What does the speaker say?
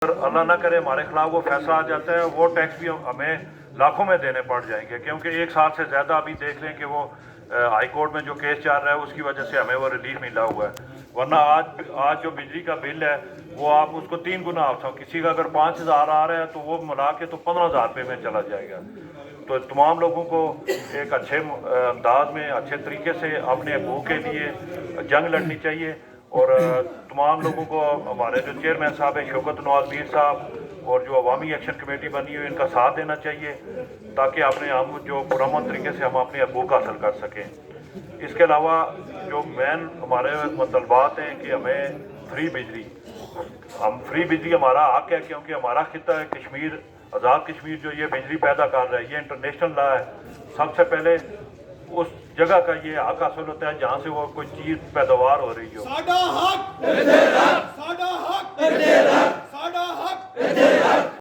اگر اللہ نہ کرے ہمارے خلاف وہ فیصلہ آ جاتا ہے وہ ٹیکس بھی ہمیں لاکھوں میں دینے پڑ جائیں گے، کیونکہ 1 سال سے زیادہ ابھی دیکھ لیں کہ وہ ہائی کورٹ میں جو کیس چل رہا ہے اس کی وجہ سے ہمیں وہ ریلیف ملا ہوا ہے، ورنہ آج جو بجلی کا بل ہے وہ آپ اس کو 3 گنا کسی کا اگر 5,000 آ رہا ہے تو وہ ملا کے تو 15,000 روپے میں چلا جائے گا۔ تو تمام لوگوں کو ایک اچھے انداز میں اچھے طریقے سے اپنے حقوق کے لیے جنگ لڑنی چاہیے، اور تمام لوگوں کو ہمارے جو چیئرمین صاحب ہیں شوکت نواز میر صاحب اور جو عوامی ایکشن کمیٹی بنی ہوئی ان کا ساتھ دینا چاہیے تاکہ ہم جو پرامن طریقے سے ہم اپنے حقوق حاصل کر سکیں۔ اس کے علاوہ جو مین ہمارے مطالبات ہیں کہ ہمیں فری بجلی ہمارا حق ہے، کیونکہ ہمارا خطہ ہے کشمیر، آزاد کشمیر جو یہ بجلی پیدا کر رہا ہے یہ انٹرنیشنل لا ہے۔ سب سے پہلے اس جگہ کا یہ حق حاصل ہوتا ہے جہاں سے وہ کوئی چیز پیداوار ہو رہی ہو۔